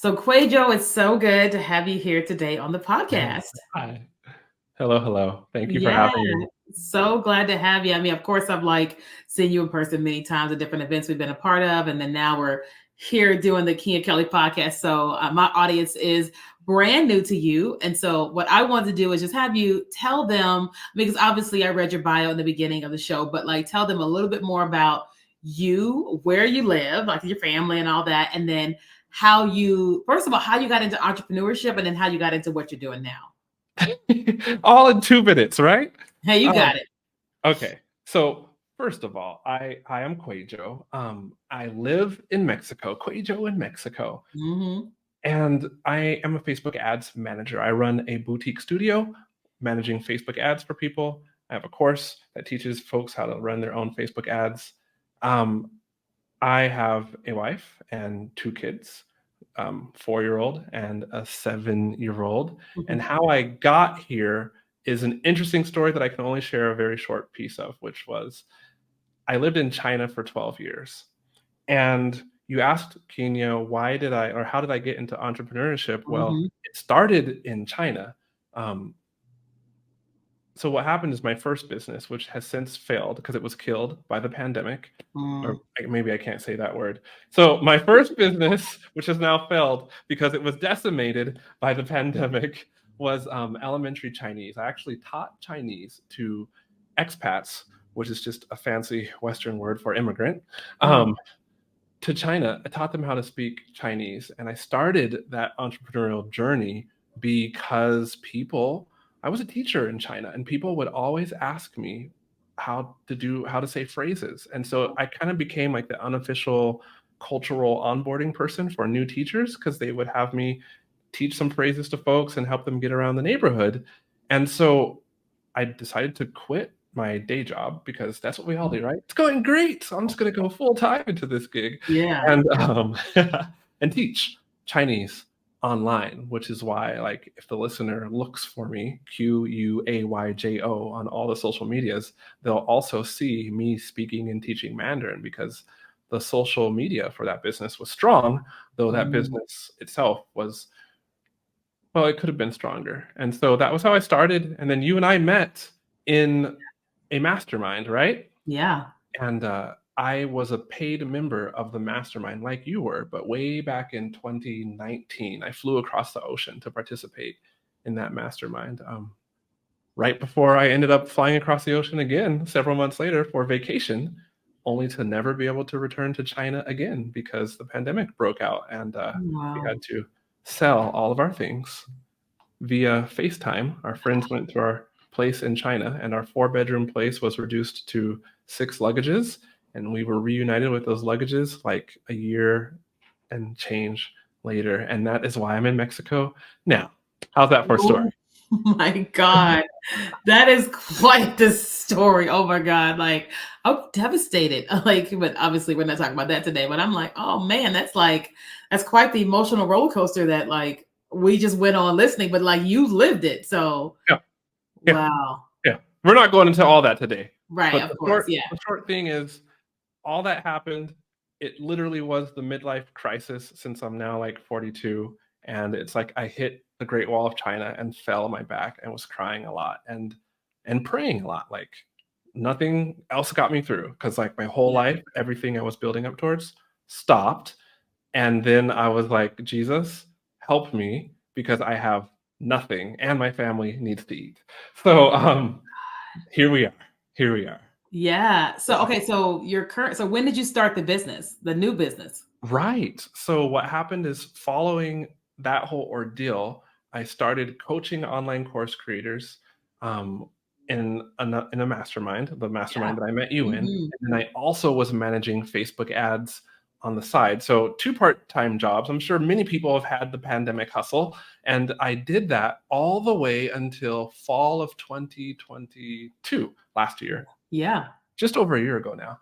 So, Kwadwo, it's so good to have you here today on the podcast. Hi. Hello, hello. Thank you for Yeah, having me. so glad to have you. I mean, of course, I've seen you in person many times at different events we've been a part of, and then now we're here doing the Keenya Kelly podcast. So, my audience is brand new to you, and so what I want to do is just have you tell them, because obviously I read your bio in the beginning of the show, but like tell them a little bit more about you, where you live, like your family and all that, and then how you, first of all, how you got into entrepreneurship, and then how you got into what you're doing now. All in 2 minutes, right? Hey, you got Um, it. okay. So first of all, I am Kwadwo. I live in Mexico, Kwadwo in Mexico, Hmm. and I am a Facebook ads manager. I run a boutique studio managing Facebook ads for people. I have a course that teaches folks how to run their own Facebook ads. Um, I have a wife and 2 kids, 4-year-old and a 7-year-old. And how I got here is an interesting story that I can only share a very short piece of, which was I lived in China for 12 years. And you asked Kenya, why did I, or how did I get into entrepreneurship? Well, Hmm. it started in China. Um, so what happened is my first business, which has since failed because it was killed by the pandemic, or Mm. maybe I can't say that word. So my first business, which has now failed because it was decimated by the pandemic, was elementary Chinese. I actually taught Chinese to expats, which is just a fancy Western word for immigrant. Mm. Um, to China, I taught them how to speak Chinese. And I started that entrepreneurial journey because I was a teacher in China, and people would always ask me how to say phrases. And so I kind of became like the unofficial cultural onboarding person for new teachers because they would have me teach some phrases to folks and help them get around the neighborhood. And so I decided to quit my day job because that's what we all do, right? It's going great, so I'm just going to go full time into this gig Yeah. and and teach Chinese online, which is why, like, if the listener looks for me, Quayjo, on all the social medias, they'll also see me speaking and teaching Mandarin because the social media for that business was strong, though that Mm. business itself was, well, it could have been stronger. And so that was how I started. And then you and I met in a mastermind, right? Yeah. And I was a paid member of the mastermind like you were, but way back in 2019, I flew across the ocean to participate in that mastermind. Right before I ended up flying across the ocean again several months later for vacation, only to never be able to return to China again because the pandemic broke out and we Wow. had to sell all of our things via FaceTime. Our friends went to our place in China, and our 4-bedroom place was reduced to 6 luggages. And we were reunited with those luggages like a year and change later. And that is why I'm in Mexico now. How's that for a story? Oh my God. That is quite the story. Oh my God. Like, I'm devastated. Like, but obviously we're not talking about that today. But I'm like, oh man, that's quite the emotional roller coaster that like we just went on listening, but like you lived it. So Yeah, yeah, wow. yeah. We're not going into all that today. Right, But of course. Yeah. the short thing is all that happened. It literally was the midlife crisis since I'm now like 42. And it's like I hit the Great Wall of China and fell on my back and was crying a lot and praying a lot. Like nothing else got me through because like my whole Yeah. life, everything I was building up towards stopped. And then I was like, Jesus, help me because I have nothing and my family needs to eat. So here we are. Here we are. Yeah. So okay, so your current so when did you start the business, the new business? Right. So what happened is following that whole ordeal, I started coaching online course creators um, in a mastermind, the Yeah. mastermind that I met you in, Mhm. and then I also was managing Facebook ads on the side. So 2 part-time jobs. I'm sure many people have had the pandemic hustle, and I did that all the way until fall of 2022, last year, Yeah. just over a year ago now,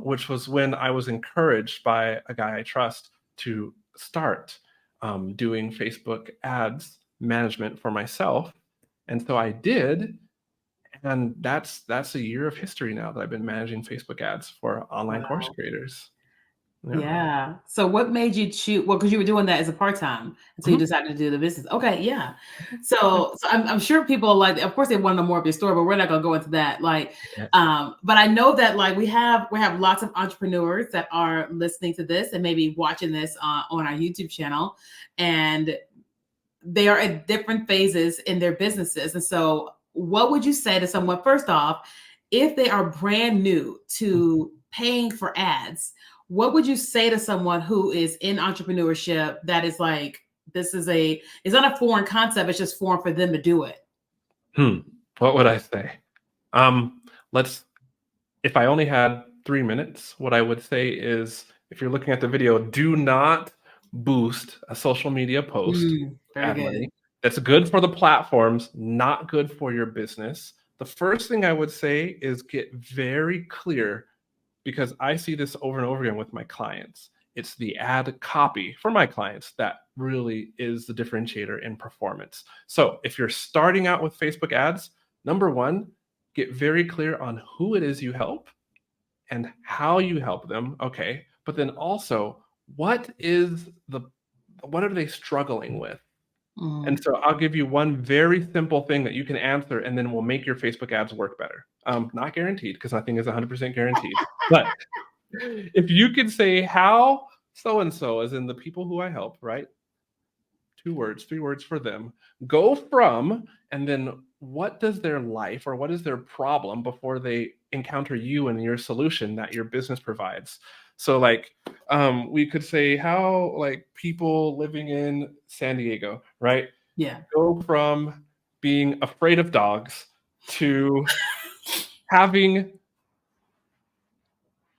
which was when I was encouraged by a guy I trust to start doing Facebook ads management for myself. And so I did, and that's a year of history now that I've been managing Facebook ads for online course Wow. creators. Yeah. So what made you choose? Well, because you were doing that as a part-time until you Mhm. decided to do the business. Okay, yeah. Yeah. So I'm sure people like, of course, they want to know more of your story, but we're not gonna go into that. Like, Yeah. but I know that like we have lots of entrepreneurs that are listening to this and maybe watching this on our YouTube channel, and they are at different phases in their businesses. And so, what would you say to someone, first off, if they are brand new to paying for ads? What would you say to someone who is in entrepreneurship that is like, this is it's not a foreign concept, it's just foreign for them to do it? What would I say? Um, let's If I only had 3 minutes, what I would say is if you're looking at the video, do not boost a social media post with Very ad good. money. That's good for the platforms, not good for your business. The first thing I would say is get very clear, because I see this over and over again with my clients. It's the ad copy for my clients that really is the differentiator in performance. So if you're starting out with Facebook ads, number one, get very clear on who it is you help and how you help them. Okay. But then also, what are they struggling with? And Mm. so I'll give you one very simple thing that you can answer, and then we'll make your Facebook ads work better. Not guaranteed, because nothing is 100% guaranteed. But if you could say how so and so, as in the people who I help, right? 2 words, 3 words for them, go from, and then what does their life or what is their problem before they encounter you and your solution that your business provides. So like we could say how like people living in San Diego, right? Yeah. Go from being afraid of dogs to having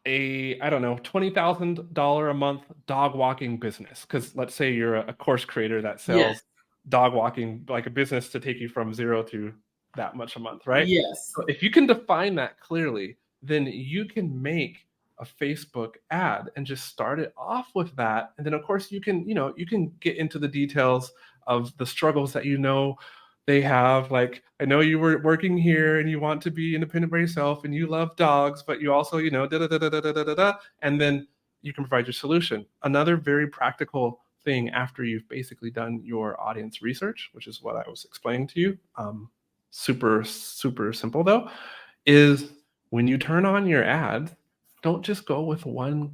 a, I don't know, $20,000 a month dog walking business. Because let's say you're a course creator that Yes. sells dog walking, like a business to take you from zero to that much a month, right? Yes. So if you can define that clearly, then you can make a Facebook ad and just start it off with that. And then of course you can get into the details of the struggles that they have. Like, I know you were working here and you want to be independent by yourself and you love dogs, but you also, da da da da da da da da, and then you can provide your solution. Another very practical thing after you've basically done your audience research, which is what I was explaining to you, super, super simple though, is when you turn on your ads, don't just go with one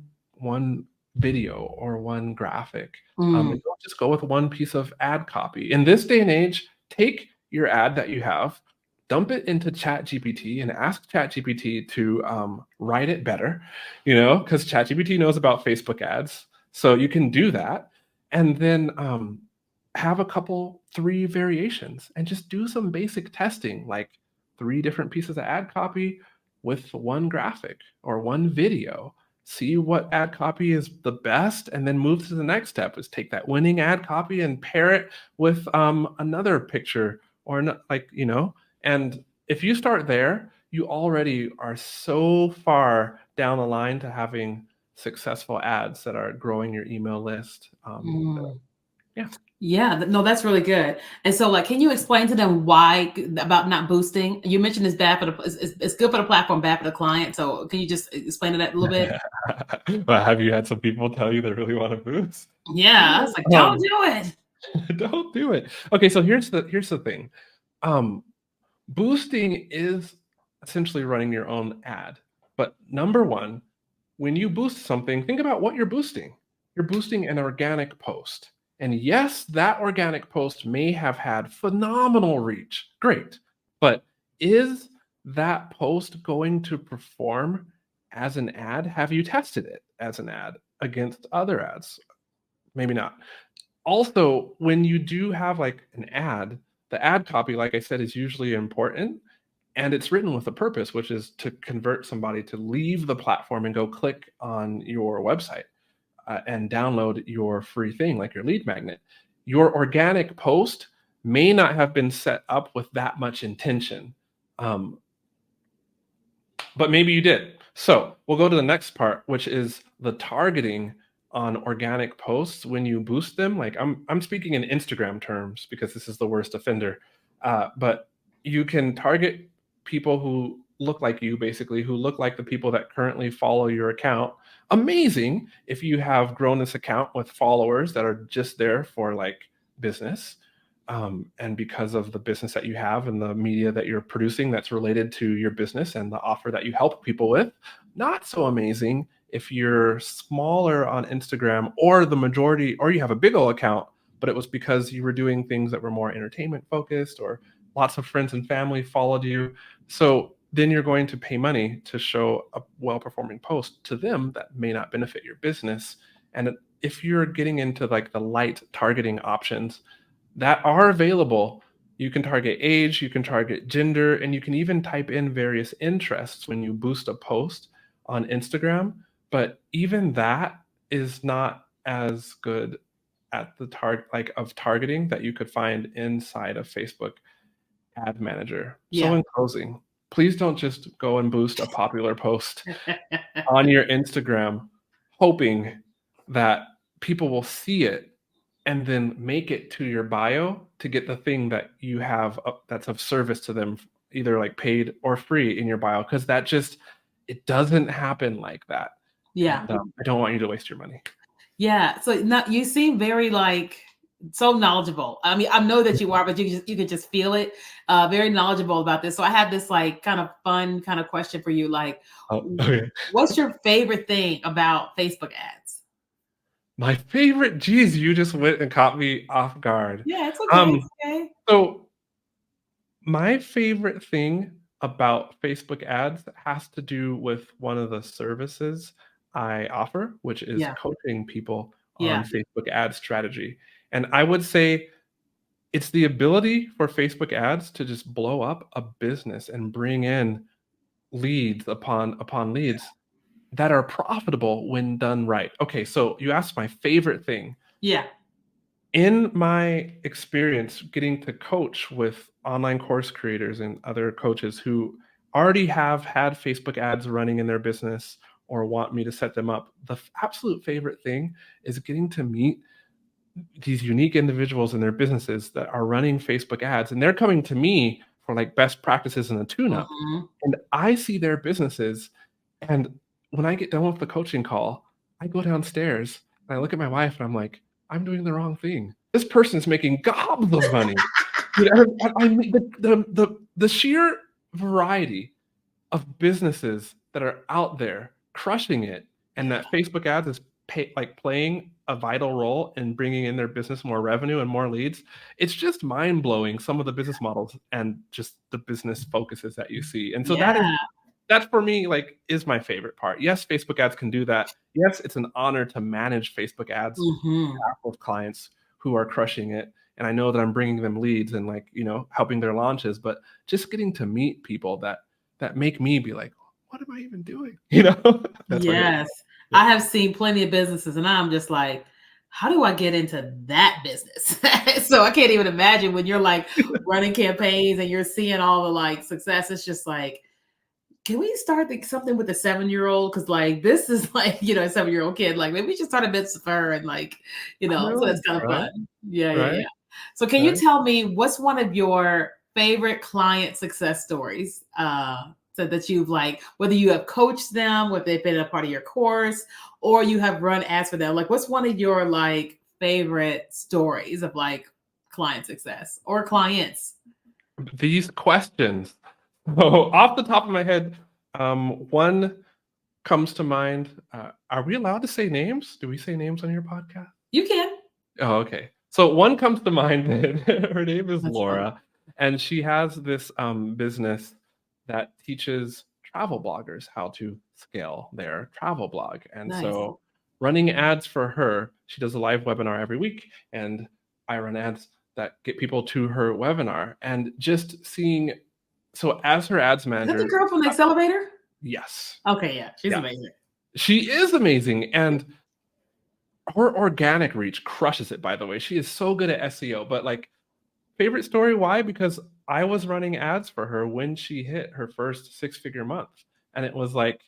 video or one graphic. Mm. And don't just go with one piece of ad copy. In this day and age, take your ad that you have, dump it into ChatGPT, and ask ChatGPT to write it better. Because ChatGPT knows about Facebook ads, so you can do that, and then have a couple, three variations, and just do some basic testing, like 3 different pieces of ad copy with one graphic or one video. See what ad copy is the best, and then move to the next step, is take that winning ad copy and pair it with another picture, or not, and if you start there, you already are so far down the line to having successful ads that are growing your email list. Mm. Yeah. Yeah, no, that's really good. And so, like, can you explain to them why about not boosting? You mentioned it's bad for it's good for the platform, bad for the client. So, can you just explain to that a little bit? Well, have you had some people tell you they really want to boost? Yeah, I was like, don't Um, do it. don't do it. Okay, so here's the thing. Um, Boosting is essentially running your own ad. But number one, when you boost something, think about what you're boosting. You're boosting an organic post. And yes, that organic post may have had phenomenal reach. Great. But is that post going to perform as an ad? Have you tested it as an ad against other ads? Maybe not. Also, when you do have like an ad, the ad copy, like I said, is usually important, and it's written with a purpose, which is to convert somebody to leave the platform and go click on your website and download your free thing, like your lead magnet. Your organic post may not have been set up with that much intention, um, but maybe you did. So we'll go to the next part, which is the targeting on organic posts when you boost them. Like I'm speaking in Instagram terms because this is the worst offender, but you can target people who look like you, basically, who look like the people that currently follow your account. Amazing if you have grown this account with followers that are just there for like business. And because of the business that you have and the media that you're producing that's related to your business and the offer that you help people with. Not so amazing if you're smaller on Instagram, or the majority, or you have a big old account, but it was because you were doing things that were more entertainment focused, or lots of friends and family followed you. So then you're going to pay money to show a well-performing post to them that may not benefit your business. And if you're getting into like the light targeting options that are available, you can target age, you can target gender, and you can even type in various interests when you boost a post on Instagram. But even that is not as good at the targeting that you could find inside of Facebook Ad Manager. So Yeah. in closing, please don't just go and boost a popular post on your Instagram hoping that people will see it and then make it to your bio to get the thing that you have that's of service to them, either like paid or free in your bio, because that just, it doesn't happen like that. Yeah. And, I don't want you to waste your money. Yeah. So now you seem very like so knowledgeable. I mean, I know that you are, but you can just feel it. Very knowledgeable about this. So I have this like kind of fun kind of question for you. Like, Oh, okay. what's your favorite thing about Facebook ads? My favorite, geez, you just went and caught me off guard. Yeah, it's okay. It's okay. So my favorite thing about Facebook ads has to do with one of the services I offer, which is Yeah. coaching people Yeah. on Facebook ad strategy. And I would say it's the ability for Facebook ads to just blow up a business and bring in leads upon leads that are profitable when done right. Okay, so you asked my favorite thing. Yeah. In my experience getting to coach with online course creators and other coaches who already have had Facebook ads running in their business or want me to set them up, the absolute favorite thing is getting to meet these unique individuals in their businesses that are running Facebook ads, and they're coming to me for like best practices and a tune-up. Mhm. And I see their businesses, and when I get done with the coaching call, I go downstairs and I look at my wife and I'm like, I'm doing the wrong thing. This person is making gobs of money. You know, I mean, the sheer variety of businesses that are out there crushing it, and that Facebook ads is playing a vital role in bringing in their business more revenue and more leads. It's just mind blowing, some of the business models and just the business focuses that you see. And so Yeah. that for me, like, is my favorite part. Yes, Facebook ads can do that. Yes, it's an honor to manage Facebook ads Mhm. with clients who are crushing it. And I know that I'm bringing them leads and, like, you know, helping their launches, but just getting to meet people that make me be like, what am I even doing? You know, that's my favorite. Yes. I have seen plenty of businesses and I'm just like, how do I get into that business? So I can't even imagine when you're like running campaigns and you're seeing all the like success. It's just like, can we start something with a 7-year-old? Because like this is like, you know, a 7-year-old kid. Like maybe we should start a business for her and like, you I know, so know, that's kind of right? fun. Yeah, yeah, Right? yeah. So can you Right? tell me what's one of your favorite client success stories? So that you've like, whether you have coached them, whether they've been a part of your course, or you have run ads for them. Like, what's one of your like favorite stories of like client success or clients? These questions. So off the top of my head, one comes to mind. Are we allowed to say names? Do we say names on your podcast? You can. Oh, okay. So one comes to mind. Her name is That's funny. Laura, and she has this business that teaches travel bloggers how to scale their travel blog. And Nice. so running ads for her, she does a live webinar every week, and I run ads that get people to her webinar. And just seeing, so as her ads Is that the manager, girl from the accelerator? yes, Okay, yeah, she's yeah, amazing. she is amazing. And her organic reach crushes it, by the way. She is so good at SEO. But like, favorite story, why? Because I was running ads for her when she hit her first six-figure month. And it was like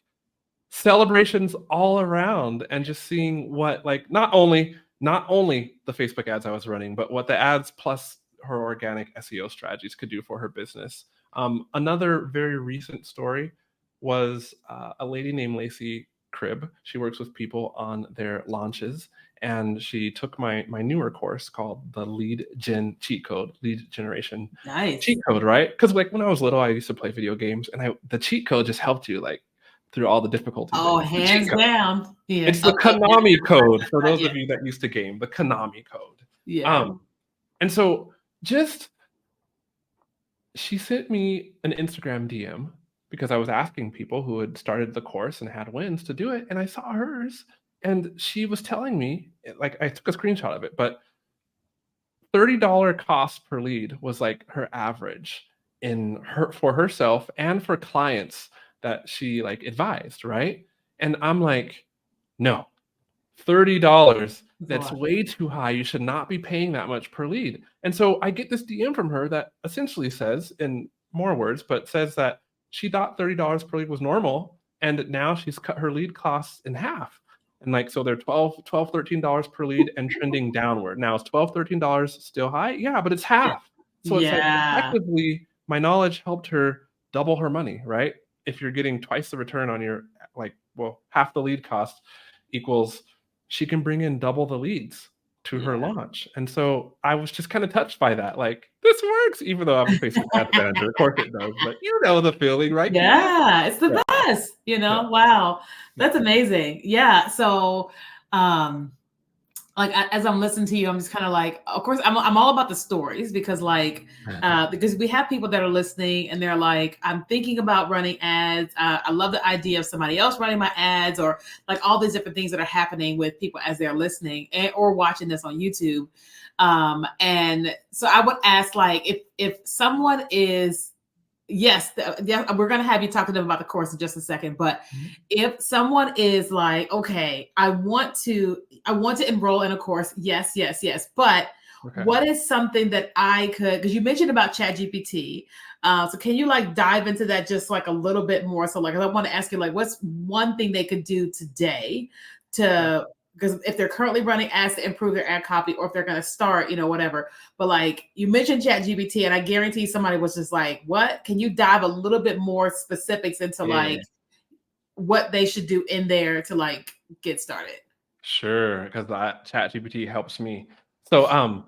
celebrations all around, and just seeing what, like, not only the Facebook ads I was running, but what the ads plus her organic SEO strategies could do for her business. Another very recent story was a lady named Lacey Cribb. She works with people on their launches, and she took my newer course called the Lead Gen Cheat Code, Lead Generation Nice. Cheat Code, right? Because like when I was little, I used to play video games, and the cheat code just helped you like through all the difficulties. Oh, It's the cheat hands code. down. Yeah. It's the Okay. Konami code for those Yeah. of you that used to game, the Konami code. Yeah. And so just she sent me an Instagram DM because I was asking people who had started the course and had wins to do it, and I saw hers, and she was telling me, like I took a screenshot of it, but $30 cost per lead was like her average in her for herself and for clients that she like advised, right? And I'm like, no, $30. That's way too high. You should not be paying that much per lead. And so I get this DM from her that essentially says, in more words, but says that she thought $30 per lead was normal. And now she's cut her lead costs in half. And like, so they're $12, $13 per lead and trending downward. Now is $12, $13 still high? Yeah, but it's half. So it's like effectively my knowledge helped her double her money, right? If you're getting twice the return on your, like, well, half the lead cost equals she can bring in double the leads to her launch. And so I was just kind of touched by that. Like, this works, even though I'm a Facebook ad manager. Of course it does, but you know the feeling, right? Yeah, it's the best, you know? Yeah. Wow. That's amazing. Yeah. So, like as I'm listening to you, I'm just kind of like, of course, I'm all about the stories because because we have people that are listening and they're like, I'm thinking about running ads. I love the idea of somebody else running my ads, or like all these different things that are happening with people as they're listening or watching this on YouTube. And so I would ask, like, if someone is, yes, we're going to have you talk to them about the course in just a second. But if someone is like, okay, I want to enroll in a course. Yes. But what is something that I could, because you mentioned about ChatGPT. So can you like dive into that just like a little bit more? So like, I want to ask you, like, what's one thing they could do today because if they're currently running ads to improve their ad copy, or if they're going to start, whatever. But like you mentioned ChatGPT, and I guarantee somebody was just like, what? Can you dive a little bit more specifics into like what they should do in there to like get started? Sure, because that ChatGPT helps me. So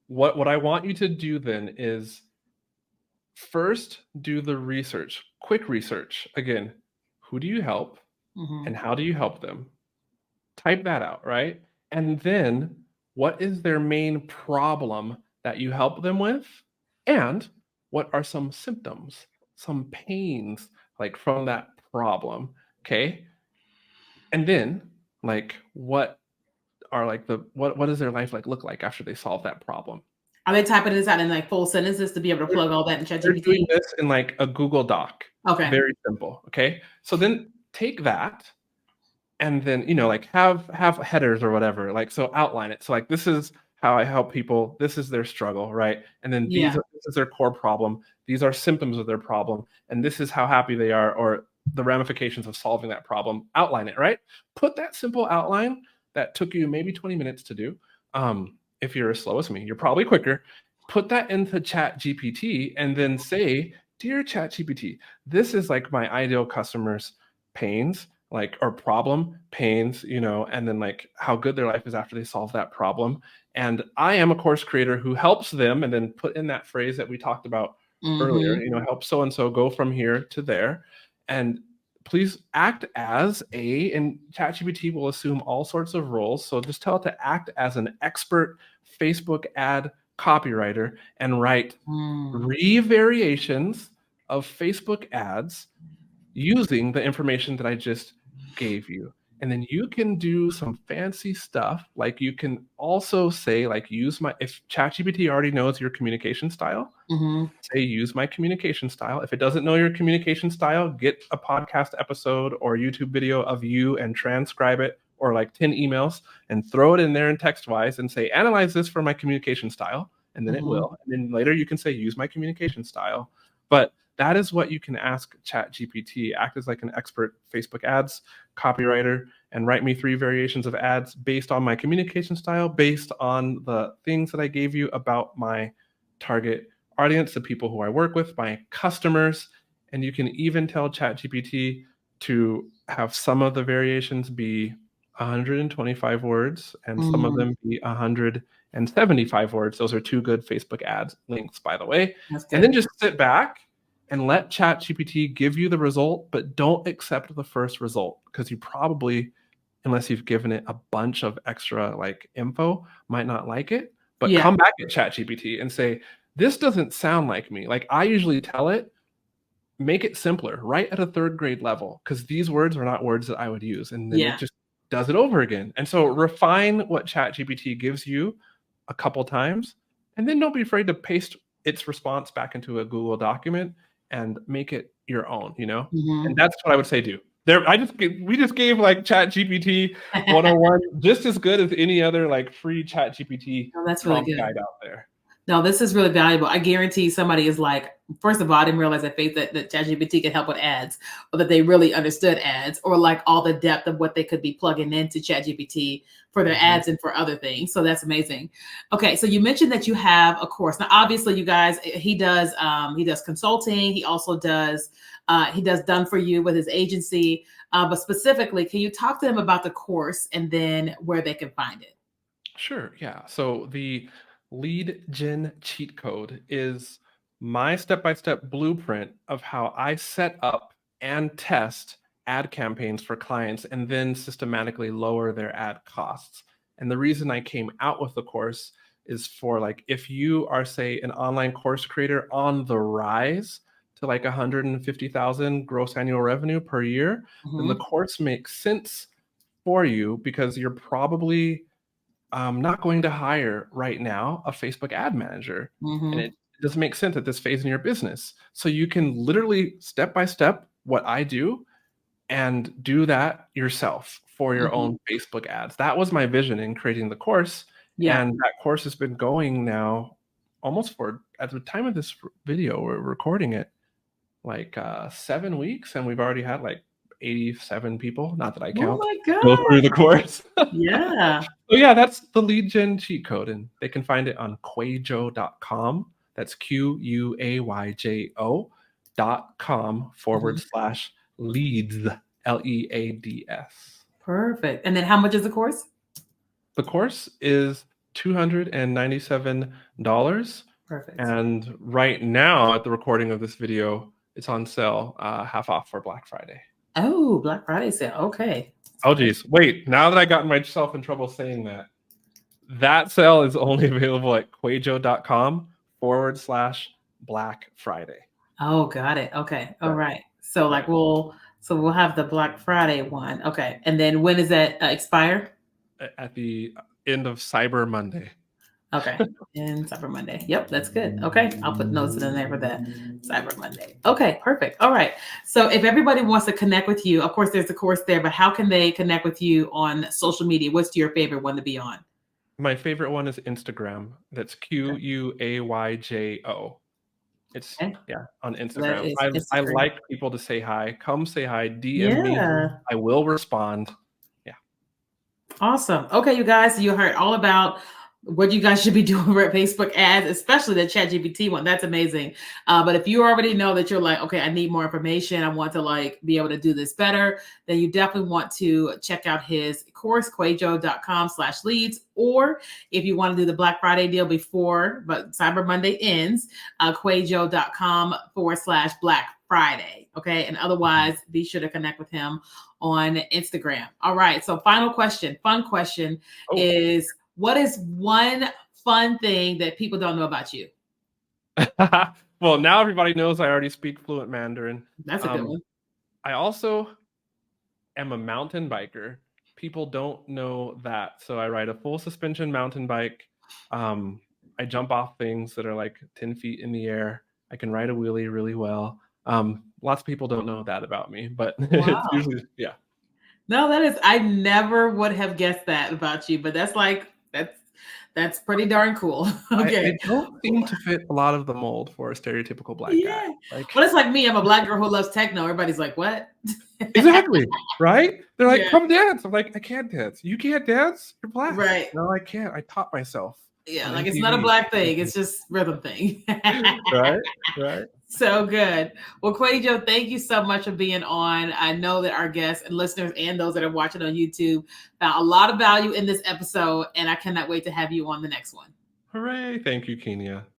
what I want you to do then is first do the research, quick research. Again, who do you help and how do you help them? Type that out, right? And then what is their main problem that you help them with? And what are some symptoms, some pains like from that problem? Okay. And then like what are like what does their life like look like after they solve that problem? Are they typing this out in like full sentences to be able to plug all that in They're ChatGPT? doing this in like a Google Doc. Okay. Very simple. Okay. So then take that and then like have headers or whatever, like, so outline it. So like, this is how I help people, this is their struggle, right? And then this is their core problem, these are symptoms of their problem, and this is how happy they are, or the ramifications of solving that problem. Outline it, right? Put that simple outline that took you maybe 20 minutes to do. If you're as slow as me, you're probably quicker. Put that into ChatGPT and then say, dear ChatGPT, this is like my ideal customer's pains, like, or problem, pains, and then like how good their life is after they solve that problem. And I am a course creator who helps them, and then put in that phrase that we talked about earlier, help so-and-so go from here to there. And please act as and ChatGPT will assume all sorts of roles. So just tell it to act as an expert Facebook ad copywriter and write 3 variations of Facebook ads using the information that I just gave you. And then you can do some fancy stuff. Like you can also say, like, if ChatGPT already knows your communication style, say use my communication style. If it doesn't know your communication style, get a podcast episode or YouTube video of you and transcribe it, or like 10 emails, and throw it in there in text wise and say, analyze this for my communication style. And then it will. And then later you can say, use my communication style. But that is what you can ask ChatGPT. Act as like an expert Facebook ads copywriter and write me 3 variations of ads based on my communication style, based on the things that I gave you about my target audience, the people who I work with, my customers. And you can even tell ChatGPT to have some of the variations be 125 words and some of them be 175 words. Those are 2 good Facebook ads links, by the way. That's And then good. just sit back and let ChatGPT give you the result, but don't accept the first result because you probably, unless you've given it a bunch of extra like info, might not like it. But Yeah. come back at ChatGPT and say, this doesn't sound like me. Like I usually tell it, make it simpler, right at a 3rd grade level, because these words are not words that I would use. And then Yeah. it just does it over again. And so refine what ChatGPT gives you a couple times, and then don't be afraid to paste its response back into a Google document and make it your own, you know? And that's what I would say do. We just gave like ChatGPT 101 just as good as any other like free ChatGPT Oh, that's really good. guide out there. No, this is really valuable. I guarantee somebody is like, first of all, I didn't realize that ChatGPT could help with ads, or that they really understood ads, or like all the depth of what they could be plugging into ChatGPT for their ads and for other things. So that's amazing. Okay, so you mentioned that you have a course. Now, obviously, you guys, he does consulting. He also does done for you with his agency. But specifically, can you talk to them about the course and then where they can find it? Sure, yeah. So the lead gen cheat code is my step-by-step blueprint of how I set up and test ad campaigns for clients and then systematically lower their ad costs. And the reason I came out with the course is for like, if you are, say, an online course creator on the rise to like 150,000 gross annual revenue per year, then the course makes sense for you because you're probably not going to hire right now a Facebook ad manager. And it doesn't make sense at this phase in your business. So you can literally step by step what I do and do that yourself for your own Facebook ads. That was my vision in creating the course. Yeah. And that course has been going now almost for, at the time of this video, we're recording it like 7 weeks, and we've already had like 87 people, not that I count, Oh my go God. through the course. Yeah. So yeah, that's the lead gen cheat code, and they can find it on Kwadwo.com. That's QUAYJO.com/leads, LEADS. Perfect. And then how much is the course? The course is $297. Perfect. And right now, at the recording of this video, it's on sale, half off for Black Friday. Oh, Black Friday sale. Okay. Oh, geez. Wait, now that I got myself in trouble saying that, that sale is only available at Kwadwo.com/Black Friday. Oh, got it. Okay. All right. So like we'll have the Black Friday one. Okay. And then when does that expire? At the end of Cyber Monday. Okay. And Cyber Monday. Yep, that's good. Okay. I'll put notes in there for that. Cyber Monday. Okay, perfect. All right. So if everybody wants to connect with you, of course there's a course there, but how can they connect with you on social media? What's your favorite one to be on? My favorite one is Instagram. That's QUAYJO. It's on Instagram. I like people to say hi. Come say hi. DM me. I will respond. Yeah. Awesome. Okay, you guys, you heard all about what you guys should be doing with Facebook ads, especially the ChatGPT one. That's amazing. But if you already know that you're like, okay, I need more information, I want to like be able to do this better, then you definitely want to check out his course, Kwadwo.com/leads. Or if you want to do the Black Friday deal before, but Cyber Monday ends, Kwadwo.com/Black Friday. Okay. And otherwise, be sure to connect with him on Instagram. All right. So fun question is, what is one fun thing that people don't know about you? Well, now everybody knows I already speak fluent Mandarin. That's a good one. I also am a mountain biker. People don't know that. So I ride a full suspension mountain bike. I jump off things that are like 10 feet in the air. I can ride a wheelie really well. Lots of people don't know that about me, but it's usually, yeah. No, I never would have guessed that about you, but that's pretty darn cool. Okay. I don't seem to fit a lot of the mold for a stereotypical black guy. Well, it's like me. I'm a black girl who loves techno. Everybody's like, what? Exactly. Right? They're like, come dance. I'm like, I can't dance. You can't dance? You're black. Right. No, I can't. I taught myself. Yeah, on like it's not a MTV. black thing. It's just rhythm thing. Right, right. So good. Well, Kwadwo, thank you so much for being on. I know that our guests and listeners and those that are watching on YouTube found a lot of value in this episode, and I cannot wait to have you on the next one. Hooray! Thank you, Keenya.